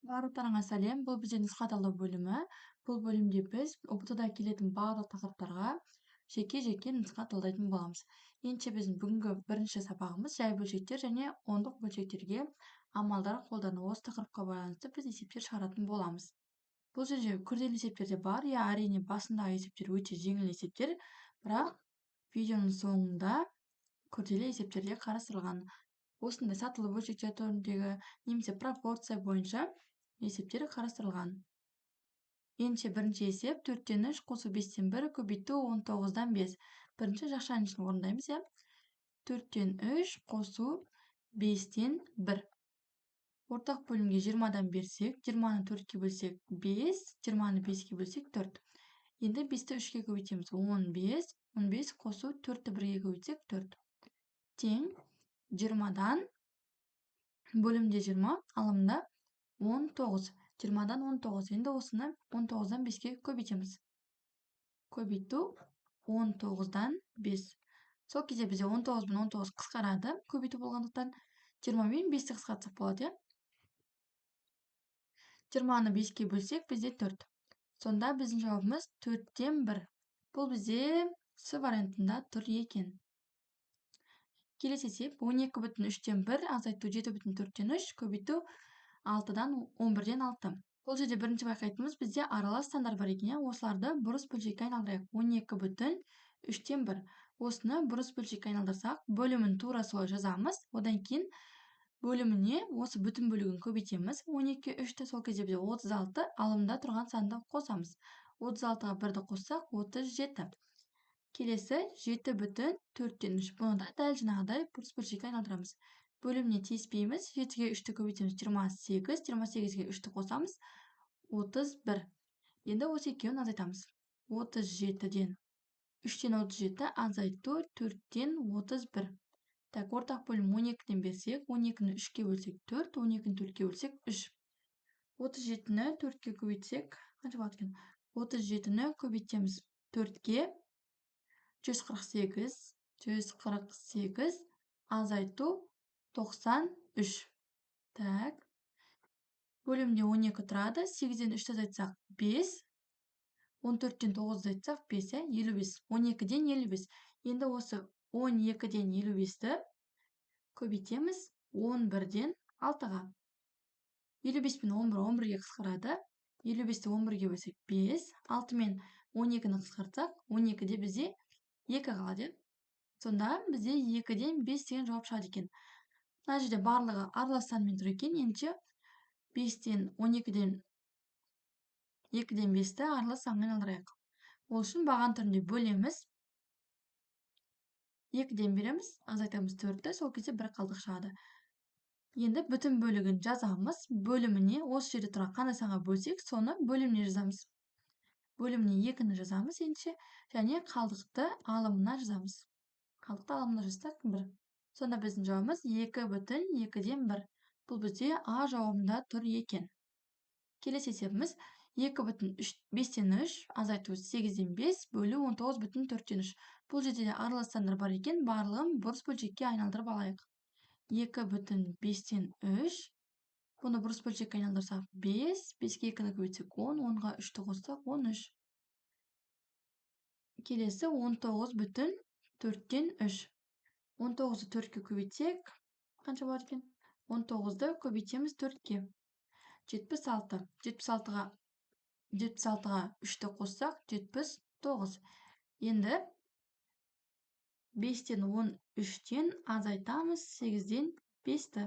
Барлықтарыңа сәлем. Бұл біздің нұсқа талдау бөлімі. Бұл бөлімде біз ұбт-да келетін барлық тақырыптарға жеке-жеке нұсқа талдайтын боламыз. Енді біздің бүгінгі бірінші сабағымыз жай бөлшектер және ондық бөлшектерге амалдар қолдану. Осы тақырыпқа байланысты біз есептер шығаратын боламыз. Бұл жерде күрделі есептер де бар. Әрине басындағы есептер өте жеңіл есептер, бірақ видеоның соңында күрделі есептер де қарастырылған. Осындай сатылы бөлшектер түріндегі немесе пропорция бойынша есептер қарастырылған. Енді бірінші есеп 4-тен 3 қосу 5-тен 1 көбейту 19-дан 5. Бірінші жақшаның ішін орындаймыз. 4-тен 3 қосу 5-тен 1. Ортақ бөлімге 20-дан берсек, 20-ны 4-ке бөлсек 5, 20-ны 5-ке бөлсек 4. Енді 5-ті 3-ке көбейтеміз. 15, 15 қосу 4-ті 1-ге көбейтсек 4. Тең 20-дан бөлімде 20, алымда 19. 20-дан 19. Енді осыны 19-дан 5-ке көбейтеміз. Көбейту 19-дан 5. Сол кезде бізде 19 мен 19 қысқарады. Көбейту болғандықтан 20 мен 5-ті қысқартсақ болады. 20-ны 5-ке бөлсек бізде 4. Сонда біздің жауабымыз 4-тен 1. Бұл бізде С вариантында тұр екен. Келесі есеп 12,3-тен 1 азайту 7,4-тен 3 көбейту 6-дан 11-ден 6. Бұл жерде бірінші байқайтынымыз бізде аралас сандар бар екен. Осыларды бұрыс бөлшекке айналдырайық. 12,3-тен 1. Осыны бұрыс бөлшекке айналдырсақ, бөлімін тура солай жазамыз. Одан кейін бөліміне осы бүтін бөлігін көбейтеміз. 12, 3-ті сол кезде бізде 36, алымда тұрған санды қосамыз. 36-ға 1-ді қоссақ, 37. Келесі 7,4-тен 3. Бұны да дәл жаңағыдай бұрыс бөлшекке айналдырамыз. Бөліміне тиіспейміз. 7-ге 3-ті көбейтеміз 28, 28-ге 3-ті қосамыз 31. Енді осы екеуін азайтамыз. 37-ден 3-тен 37 азайту 4-тен 31. Так, ортақ бөлім 12-ден берсек, 12-ні 3-ке бөлсек 4, 12-ні 4-ке бөлсек 3. 37-ні 4-ке көбейтсек, қанша болады екен? 37-ні көбейтеміз 4-ке 148, 148 азайту 93. Так. Бөлімде 12 тұрады. 8-ден 3-ті азайтсақ 5. 14-тен 9-ды азайтсақ 5, 55. 12-ден 55. Енді осы 12-ден 55-ті көбейтеміз 11-ден 6-ға. 55 пен 11, 11-ге қысқарады. 55-ті 11-ге бөлсек 5. 6 мен 12-ні қысқартсақ, 12-де бізде 2 қалады. Сонда бізде 2-ден 5 деген жауап шығады екен. Мына жерде барлығы аралас санмен тұр екен. Енді 5-тен 12-ден 2-ден 5-ті аралас санға айналдырайық. Ол үшін баған түрінде бөлеміз. 2-ден береміз, азайтамыз 4-ті, сол кезде 1 қалдық шығады. Енді бүтін бөлігін жазамыз. Бөліміне осы жерде тұрған қандай санға бөлсек, соны бөліміне жазамыз. Бөліміне 2-ні жазамыз ендеше, және қалдықты алымына жазамыз. Қалдықты алымына жазсақ 1. Сонда біздің жауабымыз 2,2-ден 1. Бұл бізде А жауабында тұр екен. Келесі есебіміз 2,5-тен 3 азайту 8-ден 5 бөлу 19,4-тен 3. Бұл жерде де аралас сандар бар екен. Барлығын бұрыс бөлшекке айналдырып алайық. 2,5-тен 3. Бұны бұрыс бөлшекке айналдырсақ 5, 5-ге 2-ні көбейтсек 10, 10-ға 3-ті қоссақ 13. Келесі 19,4-тен 3. 19-ды 4-ке көбейтсек, қанша болады екен? 19-ды көбейтеміз 4-ке. 76. 76-ға 3-ті қоссақ 79. Енді 5-тен 13-тен азайтамыз 8-ден 5-ті.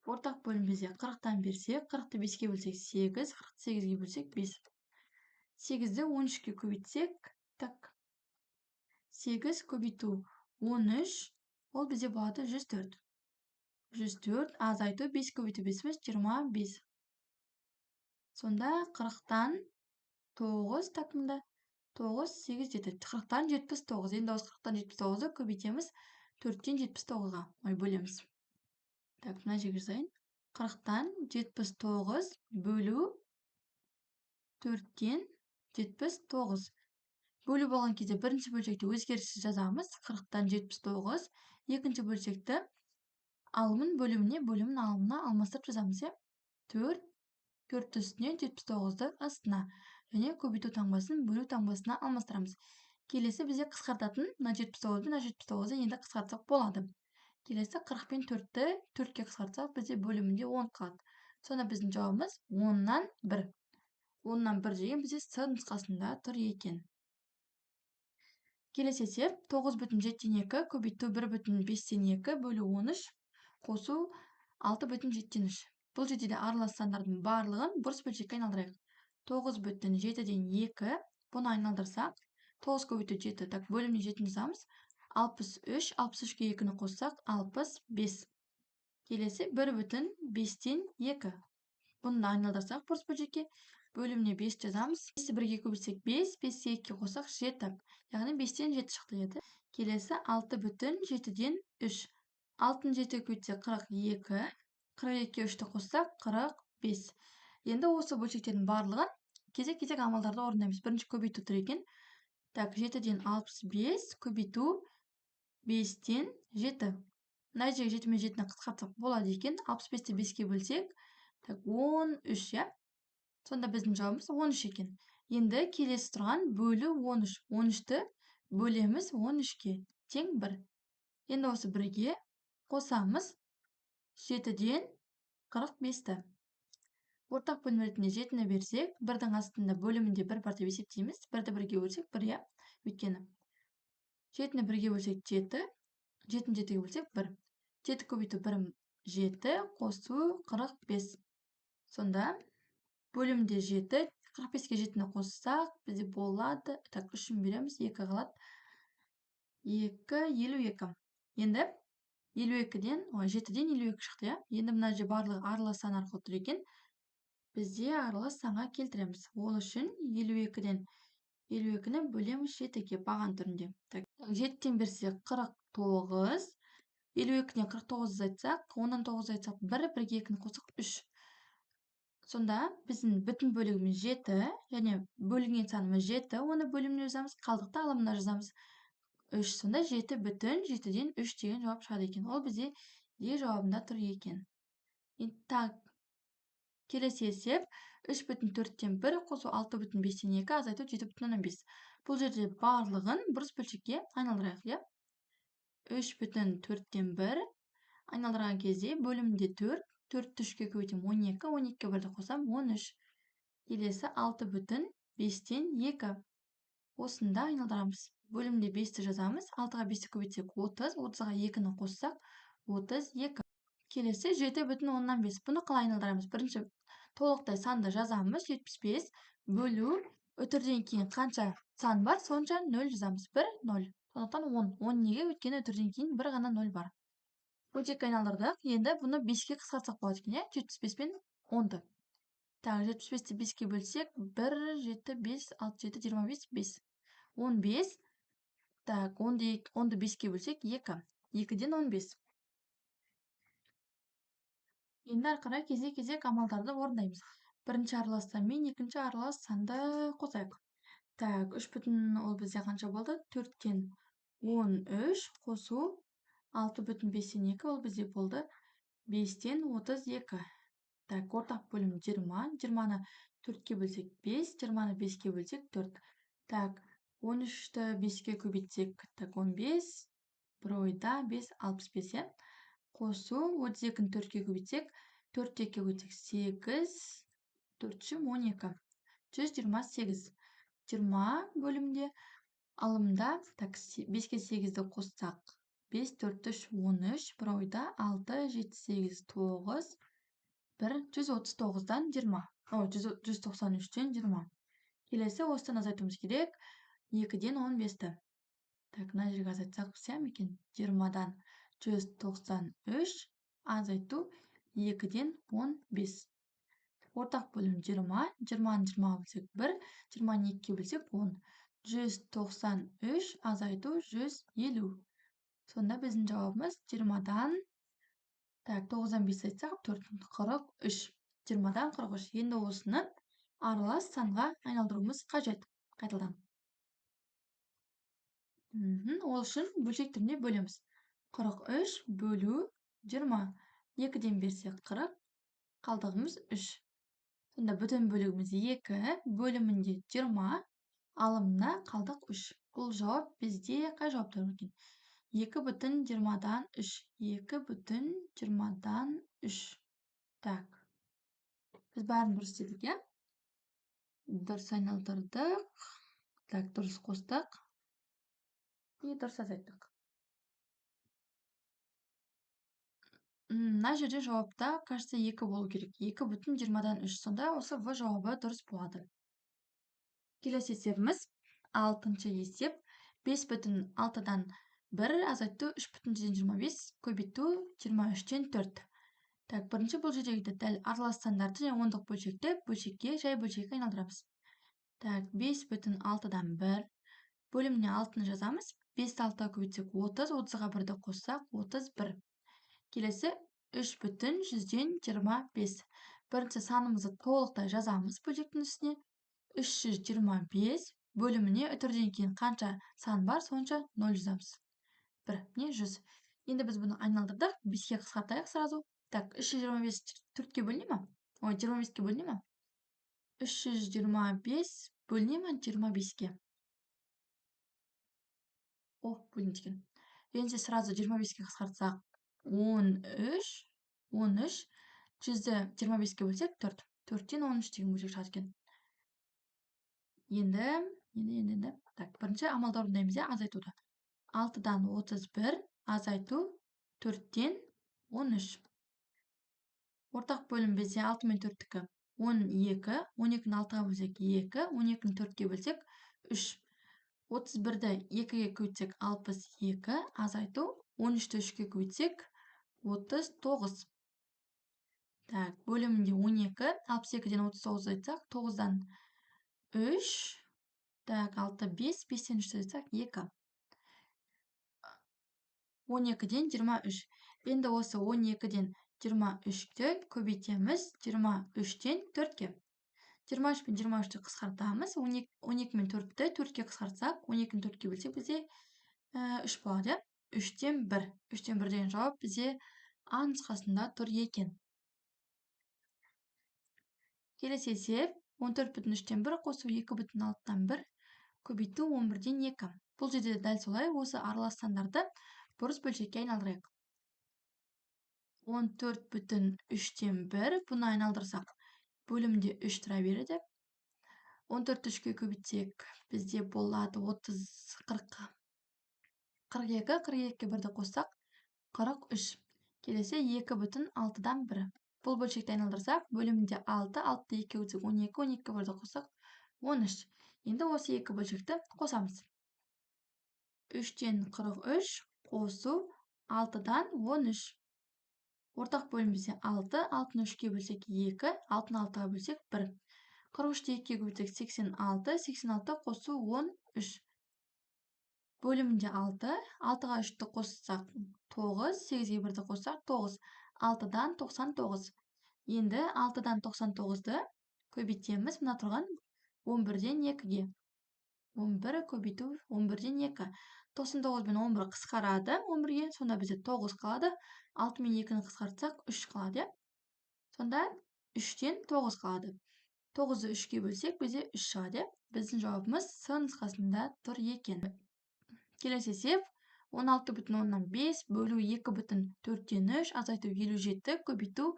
Ортақ бөлім бізде 40-тан берсек, 40-ты 5-ке бөлсек 8, 48-ге бөлсек 5. 8-ді 13-ке көбейтсек, так. 8 көбейту 13, ол бізде болады 104. 104 азайту 5 көбейту 5-іміз 25. Сонда 40-тан 9 такында 9, 8, 7. 40-тан 79. Енді осы 40-тан 79-ды көбейтеміз 4-тен 79-ға. Бөлеміз. Так, мына жерге жазайын. 40-тан 79 бөлу 4-тен 79. Бөлу болған кезде бірінші бөлшекті өзгеріссіз жазамыз. 40-тан 79. Екінші бөлшекті алымын бөліміне, бөлімін алымына алмастырып жазамыз. 4 4 үстіне 79-ды астына және көбейту таңбасын бөлу таңбасына алмастырамыз. Келесі бізде қысқартатын мына 79 мына 79-ды енді қысқартсақ болады. Келесі 40 пен 4-ті 4-ке қысқартсақ бізде бөлімінде 10 қалады. Сонда біздің жауабымыз 10-нан 1. 10-нан 1 деген бізде С нұсқасында тұр екен. Келесі есеп 9,7-2 көбейту 1,5-2 бөлу 13 қосу 6,7-3. Бұл жерде де аралас сандардың барлығын бұрыс бөлшекке айналдырайық. 9,7-2 бұны айналдырсақ 9 көбейту 7, так бөліміне 7 жазамыз. 63, 63-ке 2-ні қоссақ 65. Келесі 1,5-2. Бұны да айналдырсақ бұрыс бөлшекке бөліміне 5 жазамыз. 5-ті 1-ге көбейтсек 5, 5-ті 2-ге қоссақ 7. Яғни 5-тен 7 шықты еді. Келесі 6,7-3. 6-ны 7-ге көбейтсек 42, 42-ге 3-ті қоссақ 45. Енді осы бөлшектердің барлығын кезек-кезек амалдарды орындаймыз. Бірінші көбейту тұр екен. Так, 7-ден 65 көбейту 5-тен 7. Мына жерге 7 мен 7-ні қысқартсақ болады екен. 65-ті 5-ке бөлсек, так 13, я. Сонда біздің жауабымыз 13 екен. Енді келесі тұрған бөлу 13. 13-ті бөлеміз 13-ке тең 1. Енді осы 1-ге қосамыз 7-ден 45-ті. Ортақ бөлім ретінде 7-ні берсек, 1-дің астында бөлімінде 1 бар деп есептейміз. 1-ді 1-ге бөлсек 1, я. Өйткені 7-ні 1-ге бөлсек 7, 7-ні 7-ге бөлсек 1. 7 көбейту 1 7, қосу 45. Сонда бөлімде 7, 45-ке 7-ні қоссақ, бізде болады. Так, 3-ін береміз, 2 қалады. 2, 52. Енді 52-ден, 7-ден 52 шықты, я. Енді мына жерде барлығы аралас сан арқылы тұр екен. Бізде аралас санға келтіреміз. Ол үшін 52-ден 52-ні бөлеміз 7-ге баған түрінде. Так, 7-тен берсек 49. 52-ден 49 айтсақ, 10-нан 9 айтсақ 1, 1-ге 2-ні қоссақ 3. Сонда біздің бүтін бөлігіміз 7, және бөлінген санымыз 7, оны бөліміне жазамыз, қалдықты алымына жазамыз 3. Сонда 7 бүтін 7-ден 3 деген жауап шығады екен. Ол бізде Е жауабында тұр екен. Так, келесі есеп 3,4-тен 1 қосу 6,5-тен 2 азайту 7,5. Бұл жерде барлығын бұрыс бөлшекке айналдырайық, я. 3,4-тен 1 айналдырған кезде бөлімінде 4, 4-ті 3-ке көбейтем 12, 12-ке 1-ді қосам 13. Келесі 6,5-тен 2. Осында айналдырамыз. Бөлімде 5-ті жазамыз. 6-ға 5-ті көбейтсек 30, 30-ға 2-ні қоссақ 32. Келесі 7,5. Бұны қалай айналдырамыз? Бірінші толықтай санды жазамыз. 75 бөлу өтірден кейін қанша сан бар, сонша 0 жазамыз. 1, 0. Сондықтан 10. 10 неге? Өйткені өтірден кейін бір ғана 0 бар. Бөлшекке айналдырдық. Енді бұны 5-ке қысқартсақ болады екен, 75 пен 10-ды. Так, 75-ті 5-ке бөлсек 1, 7, 5, 6, 7, 25, 5. 15. Так, 10-ды 5-ке бөлсек 2. 2-ден 15. Енді арқара кезек-кезек амалдарды орындаймыз. Бірінші аралас сан мен екінші аралас санды қосайық. Так, 3 бүтін ол бізде қанша болды? 4-тен 13 қосу 6,5-тен 2 ол бізде болды 5-тен 32. Так, ортақ бөлім 20. 20-ны 4-ке бөлсек 5, 20-ны 5-ке бөлсек 4. Так, 13-ті 5-ке көбейтсек, так, 15, бір ойда 5, 65, қосу 32-ні 4-ке көбейтсек, 4-ті 2-ке көбейтсек 8, 4-шім 12, 128. 20 бөлімде алымда, так, 5-ке 8-ді қоссақ 5, 4, 3, 13, бір ойда 6, 7, 8, 9, 1, 139-дан 20. 193-тен 20. Келесі осыдан азайтуымыз керек. 2-ден 15-ті. Так, мына жерге азайтсақ сәм екен. 20-дан 193 азайту 2-ден 15. Ортақ бөлім 20. 20-ны 20-ға бөлсек 1, 20-ны 2-ке бөлсек 10. 193 азайту 150. Сонда біздің жауабымыз 20-дан, так, 9-дан 5 айтсақ 4, 43. 20-дан 43. Енді осыны аралас санға айналдыруымыз қажет. Қайтадан. Ол үшін бөлшек түрінде бөлеміз. 43 бөлу 20. 2-ден берсек 40, қалдығымыз 3. Сонда бүтін бөлігіміз 2, бөлімінде 20, алымына қалдық 3. Бұл жауап бізде қай жауаптар екен? 2,20-дан 3. 2,20-дан 3. Так. Біз бәрін дұрыс істедік, иә? Дұрыс айналдырдық. Так, дұрыс қостық. И дұрыс азайттық. Мына жерде жауапта, кажется, 2 болу керек. 2,20-дан 3. Сонда осы В жауабы дұрыс болады. Келесі есебіміз 6-шы есеп. 5,6-дан 1 азайту 3,25 көбейту 23-тен 4. Так, бірінші бұл жердегі дәл аралас сандарды және ондық бөлшекті бөлшекке жай бөлшекке айналдырамыз. Так, 5,6-дан 1 бөліміне 6-ны жазамыз. 5-ті 6-ға көбейтсек 30, 30-ға 1-ді қоссақ 31. Келесі 3,125. Бірінші санымызды толықтай жазамыз бөлшектің үстіне. 325 бөліміне үтірден кейін қанша сан бар, сонша 0 жазамыз. 1, не 100. Енді біз бұны айналдырдық, 5-ке қысқартайық сразу. Так, 325 4-ке бөліне ма? Ой, 25-ке бөліне ма? 325 бөліне ма 25-ке? О, бөлінді екен. Енді сразу 25-ке қысқартсақ 13. 100-ді 25-ке бөлсек 4. 4-тен 13 деген бөлшек шығады екен. Енді. Так, бірінші амалды орындаймыз, азайтуды. 6-дан 31 азайту 4-тен 13. Ортақ бөлім бізде 6 мен 4-тікі 12. 12-ні 6-ға бөлсек 2. 12-ні 4-ке бөлсек 3. 31-ді 2-ге көбейтсек 62 азайту 13-ті 3-ке көбейтсек 39. Так, бөлімінде 12. 62-ден 39 айтсақ 9-дан 3. Так, 6, 5. 5-тен 3 айтсақ 2. 12-ден 23. Енді осы 12-ден 23-ті көбейтеміз 23-тен 4-ке. 23 пен 23-ті қысқартамыз. 12 мен 4-ті 4-ке қысқартсақ, 12-ні 4-ке бөлсек бізде 3 болады. 3-тен 1. 3-тен 1 деген жауап бізде А нұсқасында тұр екен. Келесі есеп 14,3-тен 1 қосу 2,6-дан 1 көбейту 11-ден 2. Бұл жерде дәл солай осы аралас сандарды бұрыс бөлшекке айналдырайық. 14,3-тен 1 бұны айналдырсақ, бөлімде 3 тұра береді. 14-ті 3-ке көбейтсек, бізде болады 30, 40, 42, 42-ке 1-ді қоссақ, 43. Келесі 2,6-дан 1. Бұл бөлшекті айналдырсақ, бөлімде 6, 6-ті 2-ке көбейтсек 12, 12-ке 1-ді қоссақ, 13. Енді осы 2 бөлшекті қосамыз. 3-тен 43 қосу 6-дан 13. Ортақ бөлім бізде 6, 6-ны 3-ке бөлсек 2, 6-ны 6-ға бөлсек 1. 43-ті 2-ке көбейтсек 86, 86 қосу 13. Бөлімінде 6, 6-ға 3-ті қоссақ 9, 8-ге 1-ді қоссақ 9. 6-дан 99. Енді 6-дан 99-ды көбейтеміз мына тұрған 11-ден 2-ге. 11 көбейту 11-ден 2. 99 мен 11 қысқарады 11-ге, сонда бізде 9 қалады. 6 мен 2-ні қысқартсақ 3 қалады. Сонда 3-тен 9 қалады. 9-ды 3-ке бөлсек бізде 3 шығады. Біздің жауабымыз С нұсқасында тұр екен. Келесі есеп 16,5 бөлу 2,4-тен 3 азайту 57 көбейту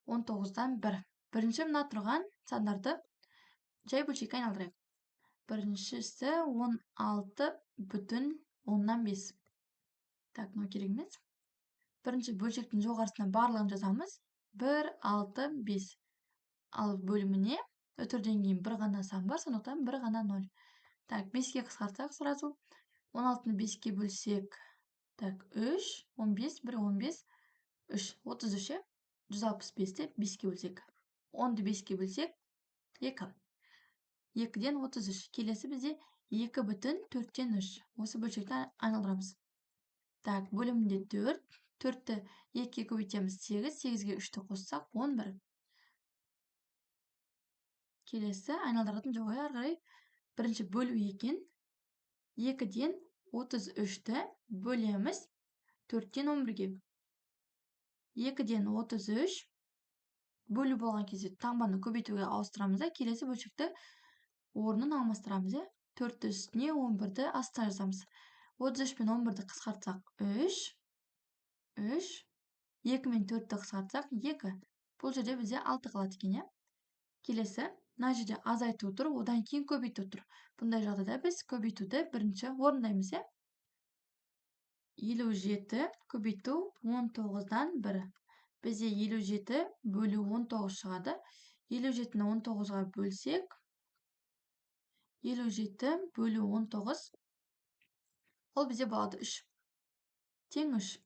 19-дан 1. Бірінші мына тұрған сандарды жай бөлшекке айналдырайық. Біріншісі 16,5. Так, мынау керек емес. Бірінші бөлшектің жоғарысына барлығын жазамыз. 1, 6, 5. Ал бөліміне үтірден кейін бір ғана сан бар, сондықтан бір ғана 0. Так, 5-ке қысқартсақ сразу. 16-ны 5-ке бөлсек. Так, 3, 15, 1, 15, 3, 33. 165-ті 5-ке бөлсек. 10-ды 5-ке бөлсек 2. 2-ден 33. Келесі бізде 2,4-тен 3. Осы бөлшекті айналдырамыз. Так, бөлімінде 4. 4-ті 2-ке көбейтеміз 8. 8-ге 3-ті қоссақ 11. Келесі айналдыратын жоғы ары қарай бірінші бөлу екен. 2-ден 33-ті бөлеміз 4-тен 11-ге. 2-ден 33 бөлу болған кезде таңбаны көбейтуге ауыстырамыз да келесі бөлшекті орнын алмастырамыз. 4-ті үстіне 11-ді астына жазамыз. 33 пен 11-ді қысқартсақ 3, 2 мен 4-ті қысқартсақ 2. Бұл жерде бізде 6 қалады екен. Келесі, мына жерде азайту тұр, одан кейін көбейту тұр. Бұндай жағдайда біз көбейтуді бірінші орындаймыз. 57 көбейту 19-дан 1. Бізде 57 бөлу 19 шығады. 57-ні 19-ға бөлсек, 57 бөлу 19, ол бізде болады 3. Тең 3.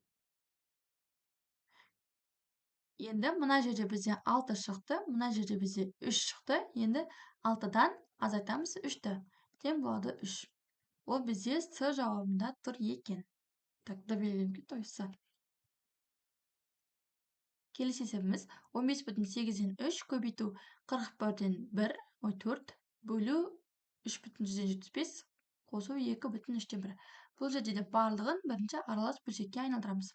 Енді мына жерде бізде 6 шықты, мына жерде бізде 3 шықты. Енді 6-дан азайтамыз 3-ті. Тең болады 3. Ол бізде С жауабында тұр екен. Так, добавим, то есть С. Келесі есебіміз 15,8-ден 3 көбейту 41-ден 1, 4 бөлу 3,75 қосу 2,3-тен 1. Бұл жерде де барлығын бірінші аралас бөлшекке айналдырамыз.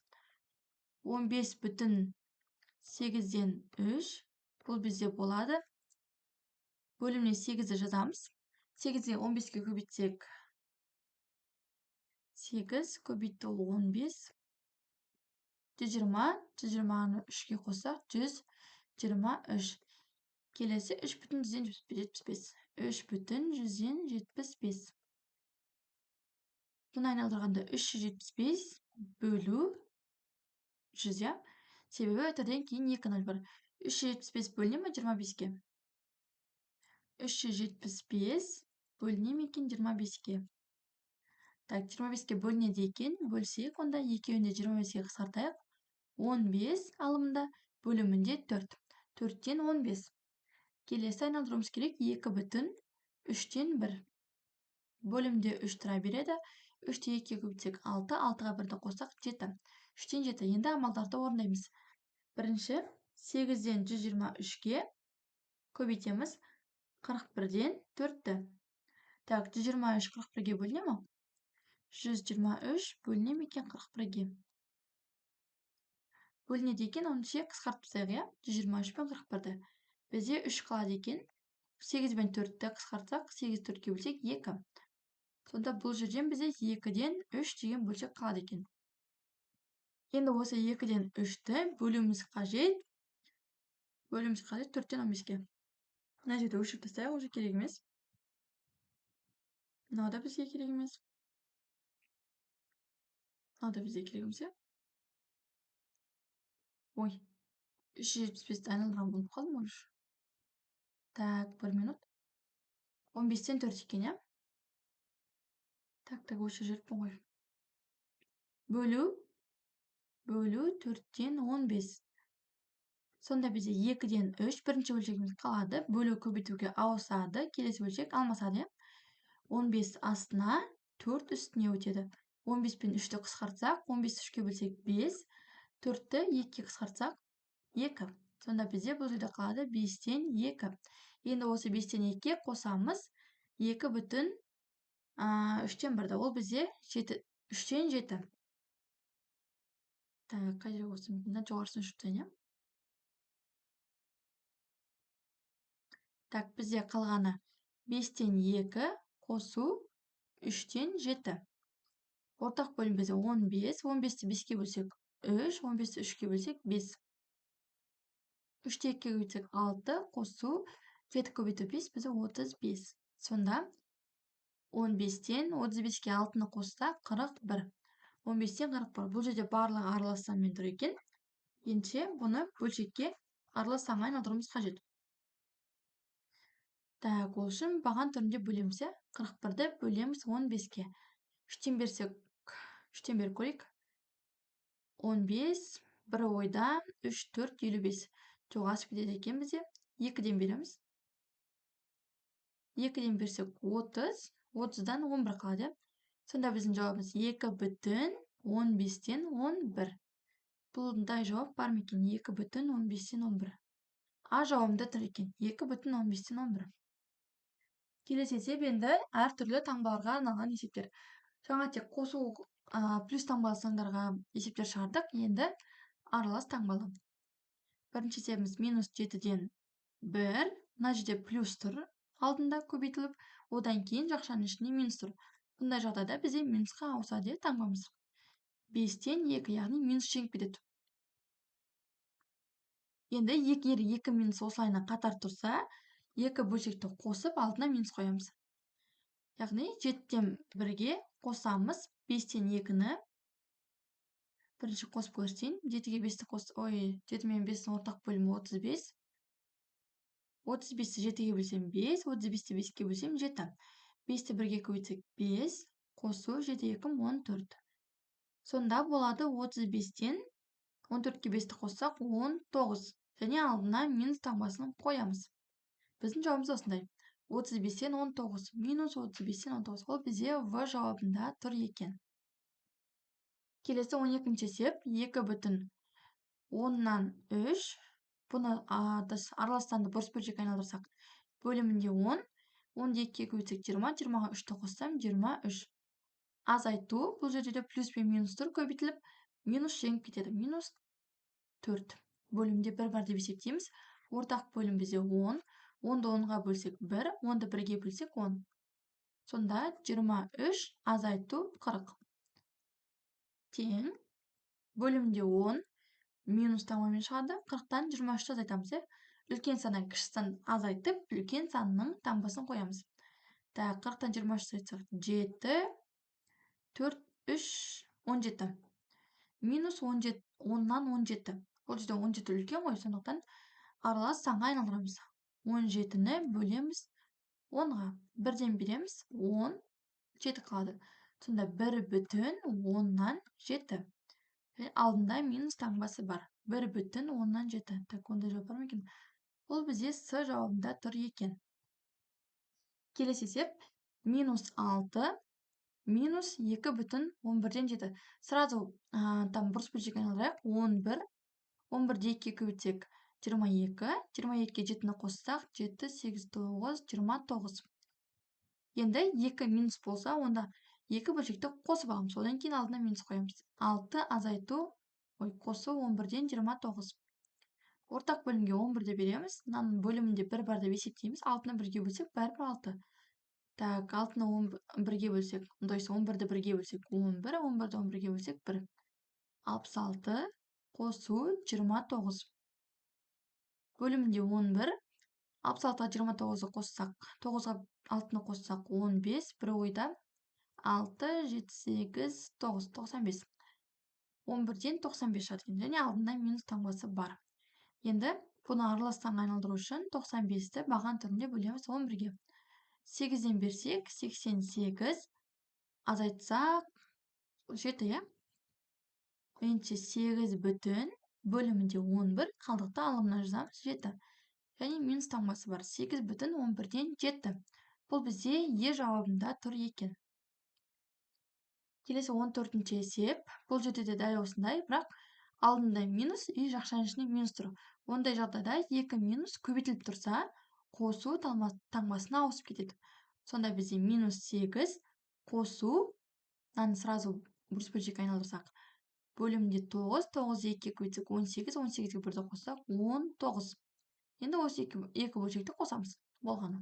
15,8-ден 3 бұл бізде болады. Бөліміне 8-ді жазамыз. 8-ге 15-ге көбейтсек 8 көбейту 15. 120, 120-ны 3-ге қоссақ 123. Келесі 3,175. 3,175. Бұны айналдырғанда 375 бөлу 100. Себебі өтірден кейін 2 0 бар. 375 бөліне ме 25-ке? 375 бөліне ме екен 25-ке? Так, 25-ке бөлінеді екен, бөлсек, онда екеуінде 25-ке қысқартайық. 15 алымында бөлімінде 4. 4-тен 15. Келесі айналдыруымыз керек 2,3-тен 1. Бөлімде 3 тұра береді. 3-те 2-ге көбейтсек 6, 6-ға 1-ді қоссақ 7. 3-тен 7. Енді амалдарды орындаймыз. Бірінші 8-ден 123-ге көбейтеміз 41-ден 4-ті. Так, 123 41-ге бөліне ме? 123 бөліне ме екен 41-ге? Бөлінеді екен, оны қысқартып тастайық, 123 пен 41-ді. Бізде 3 қалады екен. 8 пен 4-ті қысқартсақ, 8 4-ке бөлсек 2. Сонда бұл жерден бізде 2-ден 3 деген бөлшек қалады екен. Енді осы 2-ден 3-ті бөлуіміз қажет. 4-тен 15-ке. Мына жерде өшіріп тастайық, уже керек емес. Мынау да бізге керек емес. Мынау да бізге керек емес. Ой, 375-ті айналдырған болып қалдым ғой. Так, 1 минут. 15-тен 4 екен, Так, осы жерпін ғой. Бөлу 4-тен 15. Сонда бізде 2-ден 3 бірінші бөлшегіміз қалады. Бөлу көбейтуге ауысады. Келесі бөлшек алмасады. 15 астына 4 үстіне өтеді. 15 пен 3-ті қысқартсақ, 15 3-ке бөлсек 5. 4-ті 2-ге қысқартсақ 2. Сонда бізде бұл жерде қалады 5-тен 2. Енді осы 5-тен 2-ге қосамыз 2,3-тен 1-ді. Ол бізде 3-тен 7. Так, қай жерге қосым екен? Жоғарысын шүттен, Так, бізде қалғаны 5-тен 2 қосу 3-тен 7. Ортақ бөлім бізде 15. 15-ті 5-ке бөлсек 3, 15-ті 3-ке бөлсек 5. 3-ті 2-ке көбейтсек 6, қосу 7 көбейту 5, бізде 35. Сонда 15-тен 35-ке 6-ны қосса 41. 15-тен 41. Бұл жерде барлығы аралас санмен тұр екен. Енді бұны бөлшекке аралас санға айналдыруымыз қажет. Так, ол үшін баған түрінде бөлеміз. 41-ді бөлеміз 15-ке. 3-тен берсек, 3-тен бер көрейік. 15, 1 ойда, 3, 4, 55. Жоқ, асып кетеді екен бізде. 2-ден береміз. 2-ден берсек 30, 30-дан 11 қалады. Сонда біздің жауабымыз 2,15-тен 11. Бұлдай жауап бар ма екен? 2,15-тен 11. А жауабында тұр екен. 2,15-тен 11. Келесі есеп енді әртүрлі таңбаларға арналған есептер. Жаңа тек қосу плюс таңбалы сандарға есептер шығардық. Енді аралас таңбалы. Бірінші есебіміз минус 7-ден 1. Мына жерде плюс тұр алдында көбейтіліп, одан кейін жақшаның ішінде минус тұр. Бұндай жағдайда бізде минусқа ауысады деп таңбамыз. 5-тен 2, яғни минус жеңіп кетеді. Енді егер 2 минус осылайына қатар тұрса, 2 бөлшекті қосып, алдына минус қоямыз. Яғни 7-тен 1-ге қосамыз, 5-тен 2-ні бірінші қосып көрсетейін. 7-ге 5-ті қос, 7 мен 5-дің ортақ бөлімі 35. 35-ті 7-ге бөлсем 5, 35-ті 5-ке бөлсем 7. 5-ті 1-ге көбейтсек 5, қосу 7 2 14. Сонда болады 35-тен 14-ке 5-ті қоссақ 19. Және алдына минус таңбасын қоямыз. Біздің жауабымыз осындай. 35-тен 19 минус 35-тен 19. Ол бізде В жауабында тұр екен. Келесі 12-ші есеп 2,10-нан 3. Бұны араластанды бұрыс бөлшекке айналдырсақ, бөлімінде 10. 10-ды 2-ге көбейтсек 20, 20-ға 3-ті қоссам 23. Азайту, бұл жерде де плюс пен минус тұр көбейтіліп, минус жеңіп кетеді. Минус 4. Бөлімде 1 бар деп есептейміз. Ортақ бөлім бізде 10. 10-ды 10-ға бөлсек 1, 10-ды 1-ге бөлсек 10. Сонда 23 азайту 40. Тең бөлімде 10 минус таңбамен шығады. 40-тан 23-ті азайтамыз. Үлкен саннан кіші санды азайтып, үлкен санның таңбасын қоямыз. 40-тан 23-ті азайтсақ 7, 4, 3, 17. Минус 17, 10-нан 17. Бұл жерде 17 үлкен ғой, сондықтан аралас санға айналдырамыз. 17-ні бөлеміз 10-ға. 1-ден береміз, 10, 7 қалады. Сонда 1,10-нан 7. Алдында минус таңбасы бар. 1,10-нан 7. Так, онда жауап бар ма екен? Ол бізде С жауабында тұр екен. Келесі есеп минус 6 минус 2,11-ден 7. Сразу бұрыс бөлшекке айналдырайық. 11. 11-ді 2-ге көбейтсек 22. 22-ге 7-ні қоссақ 7, 8, 9, 29. Енді 2 минус болса, онда 2 бөлшекті қосып аламыз. Одан кейін алдына минус қоямыз. 6 азайту, қосу 11-ден 29. Ортақ бөлімге 11-ді береміз. Мынаның бөлімінде 1 бар деп есептейміз. 6-ны 1-ге бөлсек, бәрібір 6. Так, 6-ны 1-ге бөлсек, 11-ді 1-ге бөлсек 11, 11-ді 11-ге бөлсек 1. 66 қосу 29. Бөлімінде 11. 66-ға 29-ды қоссақ, 9-ға 6-ны қоссақ 15, бір ойда 6, 7, 8, 9, 95. 11-ден 95 шығады. Және алдында минус таңбасы бар. Енді бұны аралас санға айналдыру үшін 95-ті баған түрінде бөлеміз 11-ге. 8-ден берсек 88, азайтсақ 7, Енді 8 бүтін бөлімінде 11, қалдықты алымына жазамыз 7. Және минус таңбасы бар. 8 бүтін 11-ден 7. Бұл бізде Е жауабында тұр екен. Келесі 14-ші есеп. Бұл жерде де дәл осындай, бірақ алдында минус и жақшаның ішінде минус тұр. Ондай жағдайда 2 минус көбейтіліп тұрса, қосу таңбасына ауысып кетеді. Сонда бізде минус 8 қосу, сразу бұрыс бөлшекке айналдырсақ, бөлімде 9, 9-ды 2-ге көбейтсек 18, 18-ге 1-ді қоссақ 19. Енді осы 2 бөлшекті қосамыз. Болғаны.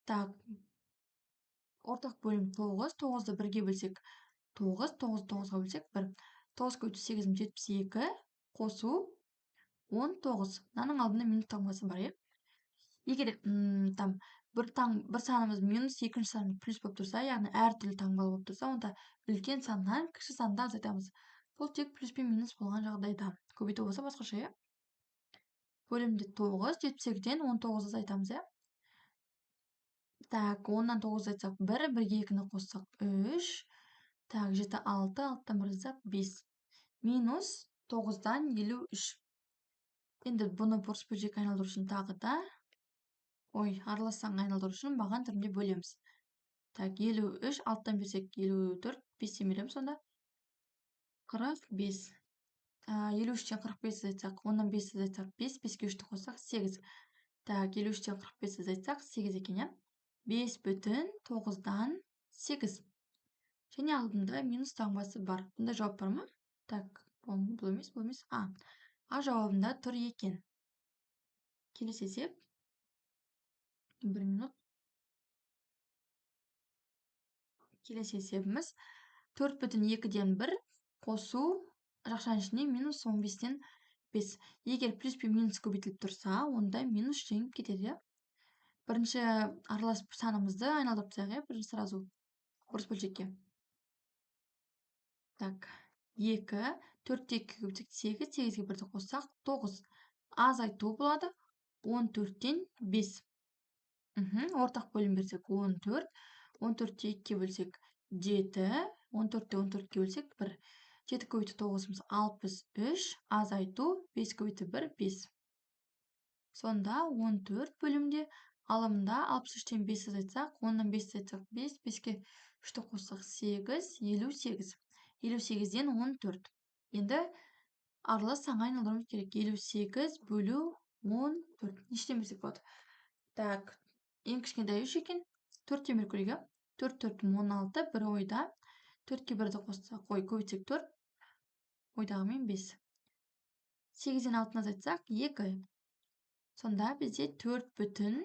Так. Ортақ бөлім 9. 9-ды 1-ге бөлсек 9. 9-ды 9-ға бөлсек 1. 9 көбейту 8, 72. Қосу 19. Мынаның алдында минус таңбасы бар. Егер бір санымыз минус, екінші санымыз плюс болып тұрса, яғни әртүрлі таңбалы болып тұрса, онда үлкен саннан кіші санды азайтамыз. Бұл тек плюс пен минус болған жағдайда. Көбейту болса басқаша. Бөлімде 9, 78-ден 19 азайтамыз. Так, 10-нан 9 азайтсақ 1, 1-ге 2-ні қоссақ 3. Так, 7, 6, 6-тан 1 азайтсақ 5. Минус 9-дан 53. Енді бұны бұрыс бөлшекке айналдыру үшін тағы да, аралас санға айналдыру үшін баған түрінде бөлеміз. Так, 53, 6-тан берсек 54, 5-тен береміз сонда. 45. 53-тен 45 азайтсақ, 10-нан 5 азайтсақ 5, 5-ге 3-ті қоссақ 8. Так, 53-тен 45 азайтсақ 8 екен, 5 бүтін 9-дан 8. Және алдында минус таңбасы бар. Бұнда жауап бар ма? Так, бұл емес. А жауабында тұр екен. Келесі есеп. 1 минут. Келесі есебіміз 4,2-ден 1 қосу жақшаның ішіне минус 15-тен 5. Егер плюс пен минус көбейтіліп тұрса, онда минус жеңіп кетеді. Бірінші аралас санымызды айналдырып тастайық, бірінші сразу орыс бөлшекке. Так, 2, 4-те 2 көбейтсек 8, 8-ге 1-ді қоссақ 9. Азайту болады 14-тен 5. Ортақ бөлім берсек 14, 14-те 2-ге бөлсек 7, 14-те 14-ге бөлсек 1. 7 көбейту 9-ымыз 63, азайту 5 көбейту 1, 5. Сонда 14 бөлімде алымда 63-тен 5 азайтсақ, 10-нан 5 азайтсақ 5, 5-ке 3-ті қоссақ 8, 58. 58-ден 14. Енді аралас санға айналдыруымыз керек. 58 бөлу 14. Нештен берсек болады? Так, ең кішкентай 3 екен. 4-тен көлеге. 4, 4, 16, 1 ойда. 4-ке 1-ді қоссақ, көбейтсек 4. Ойдағымен 5. 8-ден 6-ны азайтсақ 2. Сонда бізде 4 бүтін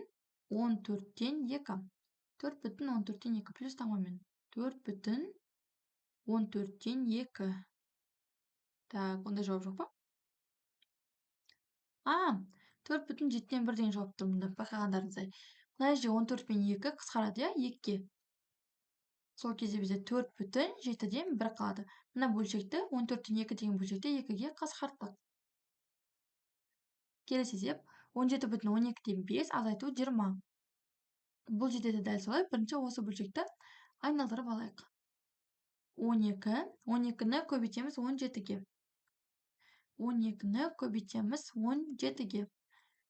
14-тен 2. 4 бүтін 14-тен 2. Плюс тамамен. 4 бүтін 14-тен 2. Так, онда жауап жоқ па? 4 бүтін 7-тен 1 деген жауап тұр мұнда, байқағандарыңыздай. Мына жерде 14 пен 2 қысқарады, 2-ге. Сол кезде бізде 4 бүтін 7-ден 1 қалады. Мына бөлшекті 14-тен 2 деген бөлшекті 2-ге қысқарттық. Келесі есеп 17 бүтін 12-ден 5 азайту 20. Бұл жерде де дәл солай. Бірінші осы бөлшекті айналдырып алайық. 12, 12-ні көбейтеміз 17-ге. 12-ні көбейтеміз 17-ге.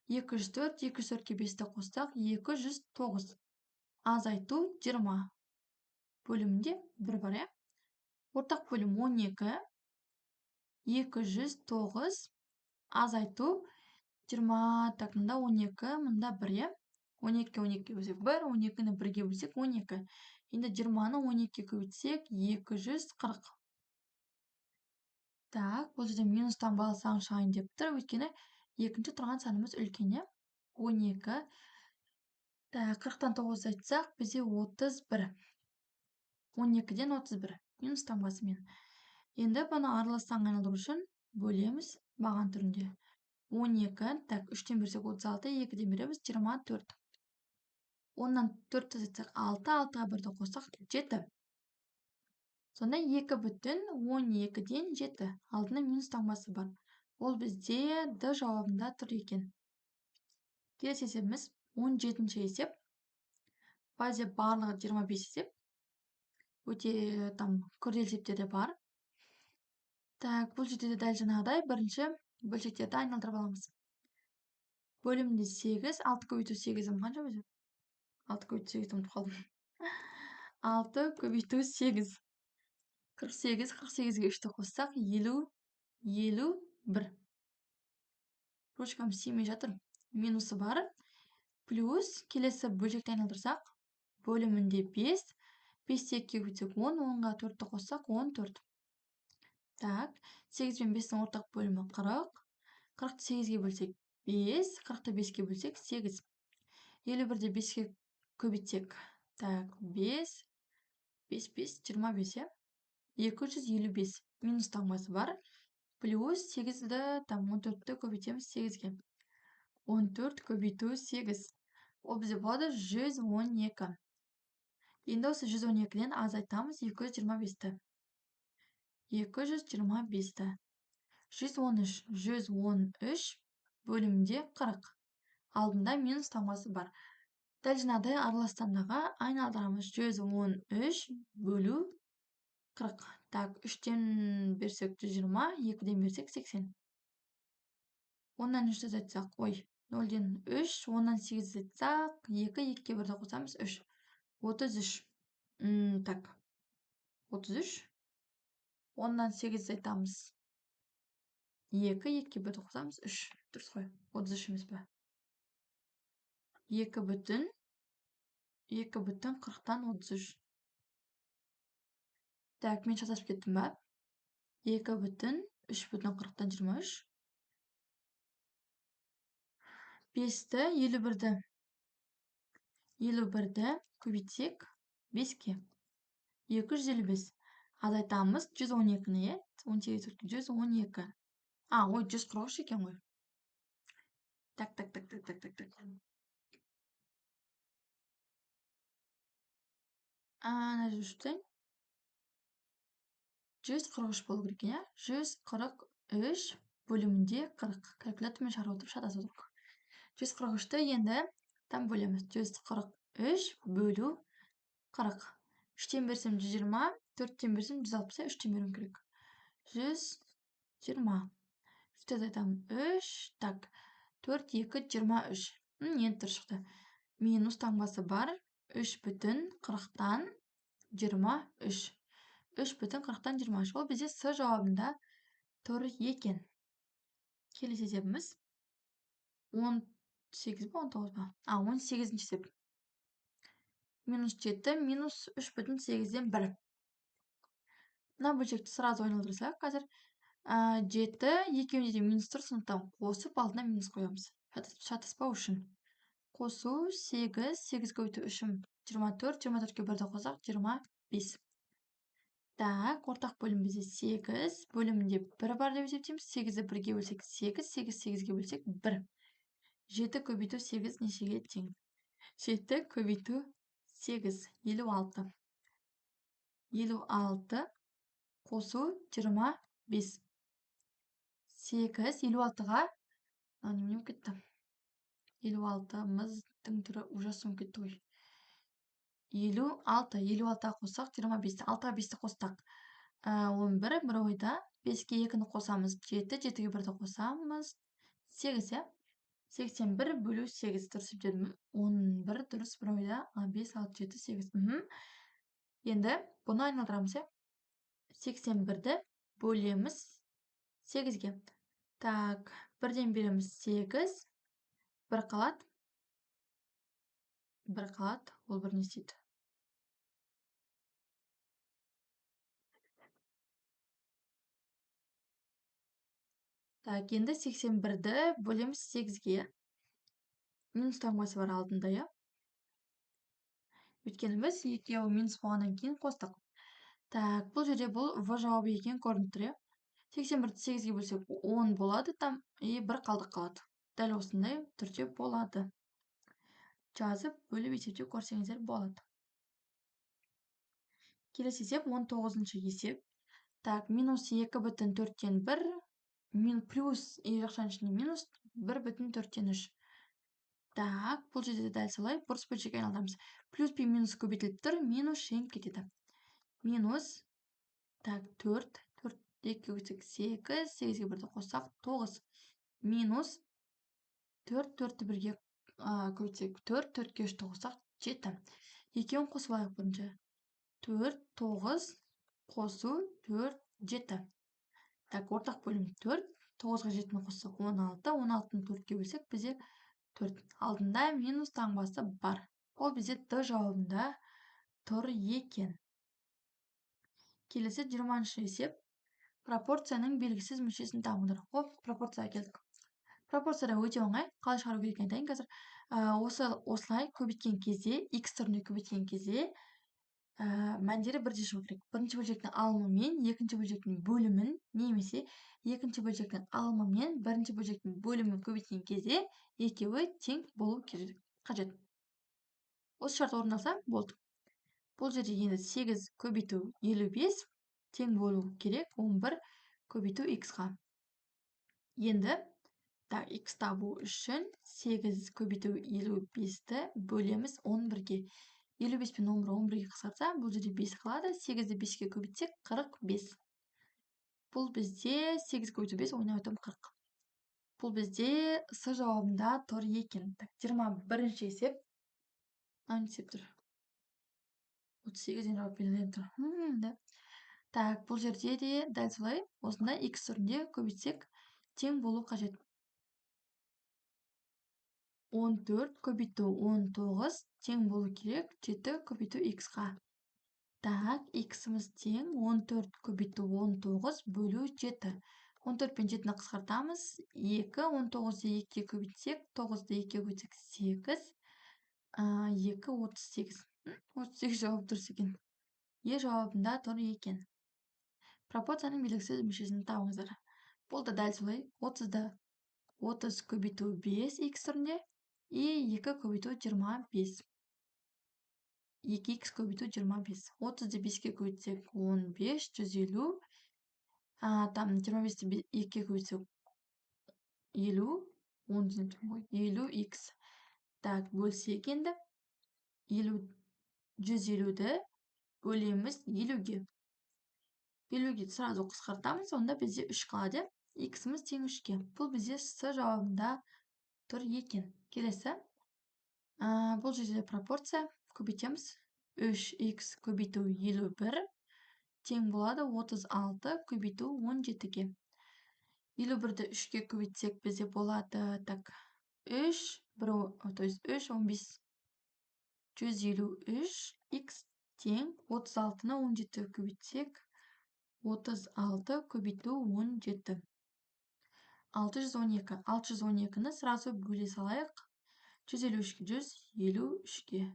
204, 204-ке 5-ті қоссақ 209. Азайту 20. Бөлімінде 1 бар, ортақ бөлім 12, 209, азайту 20. Так, мұнда 12, мұнда 1, 12-ке 12-ге бөлсек 1, 12-ні 1-ге бөлсек 12. Енді 20-ны 12-ге көбейтсек 240. Так, бұл жерде минус таңбалы сан шығайын деп тұр, өйткені екінші тұрған санымыз үлкен, 12. Так, 40-тан 9 айтсақ, бізде 31. 12-ден 31. Минус таңбасымен. Енді бұны аралас санға айналдыру үшін бөлеміз баған түрінде. 12, так, 3-тен берсек 36, 2-ден береміз 24. 10-нан 4 азайтсақ 6, 6-ға 1-ді қоссақ 7. Сонда 2 бүтін 12-ден 7. Алдында минус таңбасы бар. Ол бізде Д жауабында тұр екен. Келесі есебіміз 17-ші есеп. Базе барлығы 25 есеп. Өте күрделі есептер де бар. Так, бұл жерде де дәл жаңағыдай бірінші бөлшектерді айналдырып аламыз. Бөлімде 8, 6 көбейту 8-ім қанша өзі? 6 көбейту 8 ұмытып қалдым. 6 көбейту 8. 48, 48-ге 3-ті қоссақ 50, 51. Ручкам істемей жатыр. Минусы бар. Плюс келесі бөлшекті айналдырсақ, бөлімінде 5, 5-те 2-ге көбейтсек 10, 10-ға 4-ті қоссақ 14. Так, 8 пен 5-тің ортақ бөлімі 40. 40-ты 8-ге бөлсек 5, 40-ты 5-ге бөлсек 8. 51-де 5-ге көбейтсек, так, 5, 5, 5, 25, 255. Минус таңбасы бар. Плюс 8-ді, 14-ті көбейтеміз 8-ге. 14 көбейту 8. Ол бізде болады 112. Енді осы 112-ден азайтамыз 225-ті. 225-ті. 113, 113 бөлімінде 40. Алдында минус таңбасы бар. Дәл жаңағыдай араластандағы айналдырамыз. 113 бөлу 40. Так, 3-тен берсек 120, 2-ден берсек 80. 10-нан 3 азайтсақ, 0-ден 3, 10-нан 8 азайтсақ, 2, 2-ге 1-ді қосамыз 3. 33. Так, 33. 10-нан 8 азайтамыз. 2, 2-ге 1-ді қосамыз 3. Дұрыс қой, 33 емес пе? 2 бүтін 40-тан 33. Так, мен шатасып кеттім ба? 2 бүтін 3 бүтін 40-тан 23. 5-ті, 51-ді көбейтсек 5-ке. 255. Азайтамыз 112-ні, 18 112. Ой, 143 екен ғой. Так. Нәжіштен 143 болу керек, иә? 143 бөлімінде 40. Калькулятормен шығарып отырып шатасып отырмық. 143-ті енді там бөлеміз. 143 бөлу 40. 3-тен берсем 120, 4-тен берсем 160, 3-тен беруім керек. 120. 3-ті айтам 3, так. 4, 2, 23. Енді дұрыс шықты. Минус таңбасы бар. 3 бүтін 40-тан 23. 3 бүтін 40-тан 23. Ол бізде С жауабында тұр екен. Келесі есебіміз 18 ба, 19 ба? 18-ші есеп. Минус 7, минус 3 бүтін 8-ден 1. Мына бөлшекті сразу айналдырсақ, қазір 7, екеуінде де минус тұр, сондықтан қосып алдына минус қоямыз. Шатаспау үшін. Қосу 8 көбейту 3-ім 24, 24-ке 1-ді қосақ 25. Так, ортақ бөлім бізде 8, бөлімінде 1 бар деп есептейміз. 8-ді 1-ге бөлсек 8, 8 8-ге бөлсек 1. 7 көбейту 8 нешеге тең? 7 көбейту 8, 56. 56 қосу 25. 8, 56-ға неменем кетті? 56-мыздың түрі ужасым кетті ғой. 56-ға қоссақ 25. 6-ға 5-ті қостақ 11, бір ойда. 5-ке 2-ні қосамыз 7, 7-ге 1-ді қосамыз 8, иә? 81 бөлу 8 дұрыс ептедім. 11 дұрыс бір ойда. 5, 6, 7, 8. Енді бұны айналдырамыз, иә? 81-ді бөлеміз 8-ге. Так, 1-ден береміз 8, 1 қалады. 1 қалады, ол 1 не істейді? Так, енді 81-ді бөлеміз 8-ге. Минус таңбасы бар алдында, иә? Өйткені біз екеуі минус болғаннан кейін қостық. Так, бұл жерде бұл В жауабы екен көрініп тұр, иә? 81-ді 8-ге бөлсек 10 болады там, и 1 қалады. Дәл осындай түрде болады. Жазып, бөліп есептеп көрсеңіздер болады. Келесі есеп 19-ші есеп. Так, минус 2 бүтін 4-тен 1, плюс жақшаның ішінде минус 1 бүтін 4-тен 3. Так, бұл жерде дәл солай бұрыс бөлшек айналдырамыз. Плюс пен минус көбейтіліп тұр, минус жеңіп кетеді. Минус, так, 4, 2 көбейтсек 8, 8-ге 1-ді қоссақ 9. Минус 4, 4-ті 1-ге көбейтсек 4, 4-ке 3-ті қоссақ 7. Екеуін қосып алайық бірінші. 4, 9, қосу 4, 7. Так, ортақ бөлім 4, 9-ға 7-ні қоссақ 16, 16-ны 4-ке бөлсек бізде 4. Алдында минус таңбасы бар. Ол бізде Д жауабында тұр екен. Келесі 20-шы есеп. Пропорцияның белгісіз мүшесін табыңдар. Пропорцияға келдік. Пропорцияда өте оңай. Қалай шығару керек айтайын қазір. Осылай көбейткен кезде, x түрінде көбейткен кезде мәндері бірдей шығу керек. Бірінші бөлшектің алымымен екінші бөлшектің бөлімін, немесе екінші бөлшектің алымымен бірінші бөлшектің бөлімін көбейткен кезде екеуі тең болу қажет. Осы шарт орындалса болды. Бұл жерде енді 8 көбейту 55 тең болу керек 11 көбейту x-ға. Енді x табу үшін 8 көбейту 55-ті бөлеміз 11-ге. 55 пен 11-ге қысқартса, бұл жерде 5 қалады. 8-ді 5-ге көбейтсек 45. Бұл бізде 8 көбейту 5, ойнап өтім 40. Бұл бізде С жауабында тұр екен. 21-ші есеп. Аңыз есеп тұр. 38-ден жауап берілген тұр. Так, бұл жерде де дәл солай. Осында x түрінде көбейтсек тең болу қажет. 14 көбейту 19 тең болу керек 7 көбейту x-ға. Так, x-іміз тең 14 көбейту 19 бөлу 7. 14 пен 7-ні қысқартамыз. 2, 19-ды 2-ге көбейтсек, 9-ды 2-ге көбейтсек 8, 2, 38. 38 жауап дұрыс екен. Е жауабында тұр екен. Пропорцияның белгісіз мүшесін табыңыздар. Бұл да дәл солай. 30-ды 30 көбейту 5 x түрінде, и 2 көбейту 25. 2x көбейту 25. 30-ды 5-ге көбейтсек 15, 150. Там 25-ті 2-ге көбейтсек 50, 10 деп тұрмын ғой, 50x. Так, бөлсек енді 150-ді бөлеміз 50-ге. 50-ге сразу қысқартамыз, онда бізде 3 қалады. X-іміз тең 3-ге. Бұл бізде С жауабында тұр екен. Келесі. Бұл жерде пропорция көбейтеміз. 3x көбейту 51 тең болады 36 көбейту 17-ге. 51-ді 3-ге көбейтсек бізде болады, так, 3, то есть 3, 15, 153x тең 36-ны 17-ге көбейтсек 36 көбейту 17. 612. 612-ні сразу бөле салайық. 153-ге 153-ге.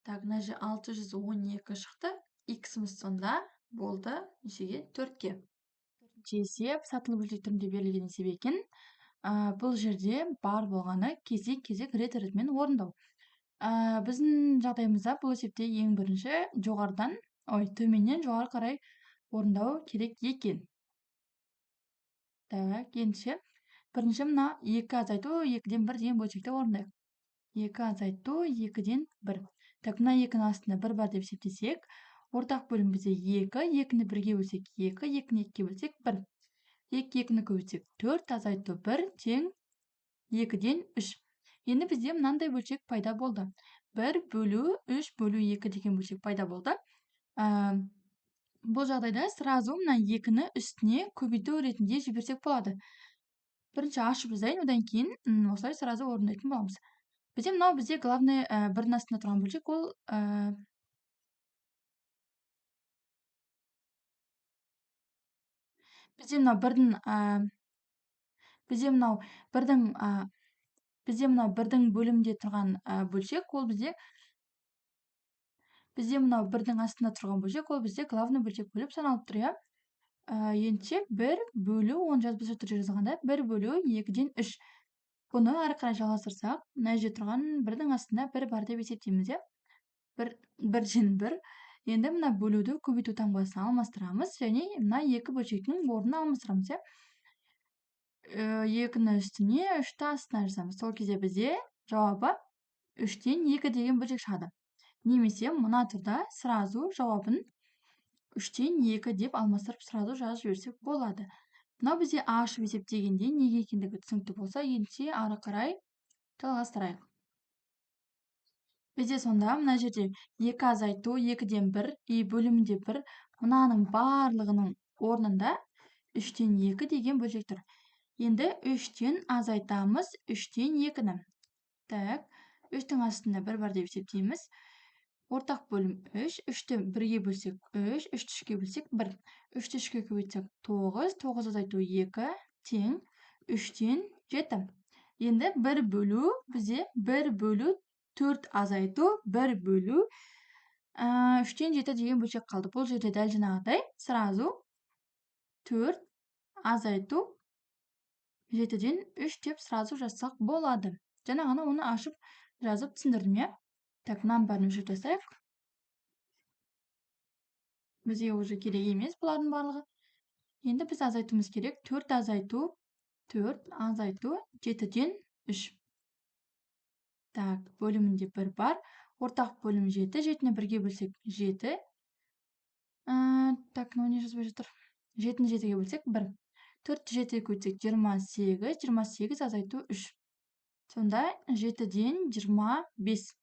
Так, мына же 612 шықты. X-іміз сонда болды нешеге? 4-ге. Есеп сатылы бөлшек түрінде берілген есеп екен. Бұл жерде бар болғаны кезек рет-ретімен орындау. Біздің жағдайымызда бұл есепте ең бірінші төменнен жоғары қарай орындау керек екен. Так, ендеше бірінші мына 2 азайту 2-ден 1 деген бөлшекті орындайық. 2 азайту 2-ден 1. Так, мына 2-ның астында 1 бар деп есептесек, ортақ бөлім бізде 2, 2-ні 1-ге бөлсек 2, 2-ні 2-ге бөлсек 1. 2-ні көбейтсек 4 азайту 1 тең 2-ден 3. Енді бізде мынандай бөлшек пайда болды. 1 бөлу 3 бөлу 2 деген бөлшек пайда болды. Бұл жағдайда сразу мына 2-ні үстіне көбейту ретінде жіберсек болады. Бірінші ашып жазайын, одан кейін осылай сразу орындайтын боламыз. Бізде главный бірдің астында тұрған бөлшек, ол бізде бірдің бөлімде тұрған бөлшек, ол бірдің астында тұрған бөлшек, ол бізде главный бөлшек бөліп саналып тұр, иә. Ендеше 1 бөлу 10 жазбаша түрде жазылғанда 1 бөлу 2-ден 3. Бұны ары қарай жалғастырсақ, мына жерде тұрған бірдің астында 1 бар деп есептейміз, иә. 1-ден 1. Енді мына бөлуді көбейту таңбасына алмастырамыз, және мына 2 бөлшектің орнына алмастырамыз, иә. 2-ні үстіне 3-ті астына жазамыз. Сол кезде бізде жауабы 3-тен 2 деген бөлшек шығады. Немесе мына түрда сразу жауабын 3-тен 2 деп алмастырып сразу жазып жіберсек болады. Мынау бізде ашып есептегенде неге екендігі түсінікті болса, ендеше ары қарай жалғастырайық. Бізде сонда мына жерде 2 азайту 2-ден 1 и бөлімінде 1, мынаның барлығының орнында 3-тен 2 деген бөлшек тұр. Енді 3-тен азайтамыз 3-тен 2-ні. Так, 3-тің астында 1 бар деп есептейміз. Ортақ бөлім 3, 3-ті 1-ге бөлсек 3, 3-ті 3-ге бөлсек 1. 3-ті 3-ге көбейтсек 9, 9 азайту 2 тең 3-тен 7. Енді 1 бөлу бізде 1 бөлу 4 азайту 1 бөлу 3-тен 7 деген бөлшек қалды. Бұл жерде дәл жаңағыдай сразу 4 азайту 7-ден 3 деп сразу жазсақ болады. Жаңа ғана оны ашып жазып түсіндірдім, иә. Так, мынаны бәрін өшіріп тастайық. Бізге уже керек емес бұлардың барлығы. Енді біз азайтуымыз керек. 4 азайту 7-ден 3. Так, бөлімінде 1 бар. Ортақ бөлім 7. 7-ні 1-ге бөлсек 7. Так, не жазбай жатыр. 7-ні 7-ге бөлсек 1. 4-ті 7-ге көбейтсек 28. 28 азайту 3. Сонда 7-ден 25.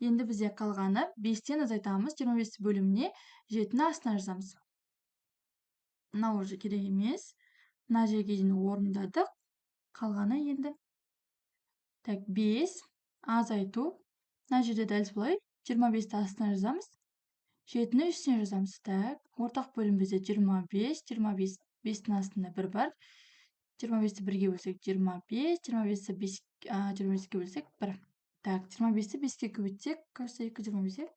Енді бізде қалғаны 5-тен азайтамыз, 25 бөліміне 7-ні астына жазамыз. Мынау уже керек емес. Мына жерге дейін орындадық. Қалғаны енді. Так, 5 азайту. Мына жерде дәл солай 25-ті астына жазамыз. 7-ні үстіне жазамыз. Так, ортақ бөлім бізде 25, 25, 5-тің астында 1 бар. 25-ті 1-ге бөлсек 25, 25-ті 25-ге бөлсек 1. Так, 25-ті 5-ке көбейтсек, кажется 225.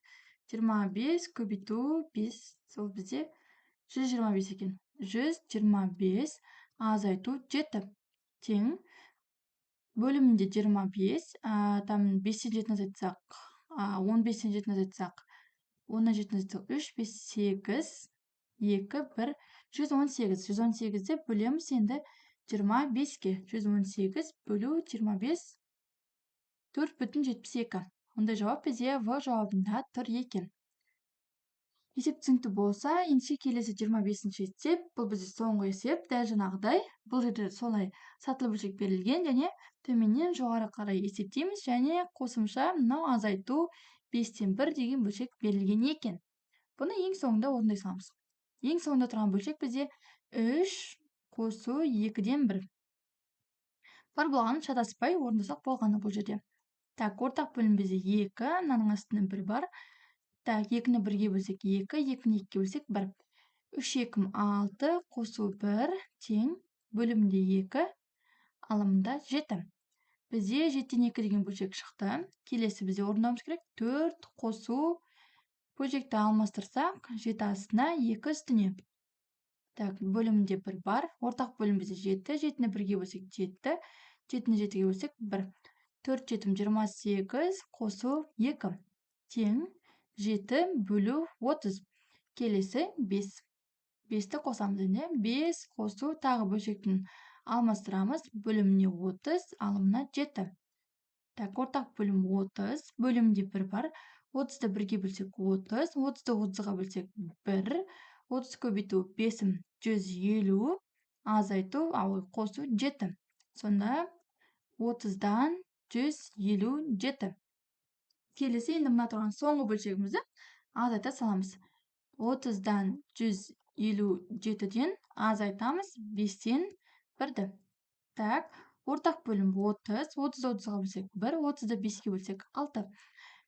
25 көбейту 5, ол бізде 125 екен. 125 азайту 7 тең бөлімінде 25, там 5-тен 7-ні азайтсақ, 15-тен 7-ні азайтсақ, 10-нан 7-ні азайтсақ 3, 5, 8, 2, 1, 118. 118-ді бөлеміз енді 25-ке. 118 бөлу 25, 4,72. Ондай жауап бізде В жауабында тұр екен. Есеп түсінікті болса, ендеше келесі 25-ші есеп, бұл бізде соңғы есеп, дәл жаңағыдай. Бұл жерде солай сатылы бөлшек берілген, және төменнен жоғары қарай есептейміз, және қосымша мынау азайту 5-тен 1 деген бөлшек берілген екен. Бұны ең соңында орындай саламыз. Ең соңында тұрған бөлшек бізде 3 қосу 2-ден 1. Бар болғанын шатаспай орындасақ болғаны бұл жерде. Так, ортақ бөлім бізде 2, мынаның астында 1 бар. Так, 2-ні 1-ге бөлсек 2, 2-ні 2-ге бөлсек 1. 3, 2, 6, қосу 1, тең, бөлімінде 2, алымында 7. Бізде 7-тен 2 деген бөлшек шықты. Келесі бізде орындауымыз керек. 4 қосу бөлшекті алмастырсақ, 7 астына 2 үстіне. Так, бөлімінде 1 бар. Ортақ бөлім бізде 7, 7-ні 1-ге бөлсек 7, 7-ні 7-ге бөлсек 1. 4 7 28 қосу 2 тең 7 бөлу 30. Келесі 5. 5-ті қосамыз енді. 5 қосу тағы бөлшектің алмастырамыз. Бөліміне 30, алымына 7. Так, ортақ бөлім 30, бөлімде 1 бар. 30-ды 1-ге бөлсек 30, 30-ды 30-ға бөлсек 1, 30 көбейту 5, 150, азайту, қосу 7. Сонда 30-дан 157. Келесі енді мына тұрған соңғы бөлшегімізді азайта саламыз. 30-дан 157-ден азайтамыз 5-тен 1-ді. Так, ортақ бөлім 30, 30-ды 30-ға бөлсек 1, 30-ды 5-ге бөлсек 6.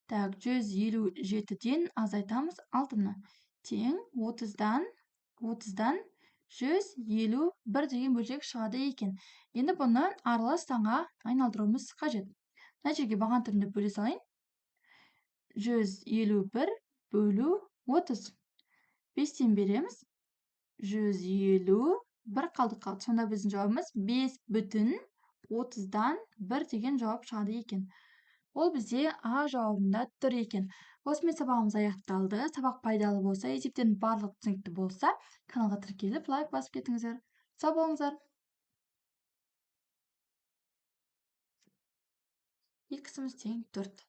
Так, 157-ден азайтамыз 6-ны. Тең 30-дан 151 деген бөлшек шығады екен. Енді бұны аралас санға айналдыруымыз қажет. Мына жерге баған түрінде бөле салайын. 151 бөлу 30. 5-тен береміз. 151 қалды. Сонда біздің жауабымыз 5,30-дан 1 деген жауап шығады екен. Ол бізде А жауабында тұр екен. Осымен сабағымыз аяқталды. Сабақ пайдалы болса, есептердің барлық түсінікті болса, каналға тіркеліп, лайк басып кетіңіздер. Сау болыңыздар. X тең 4.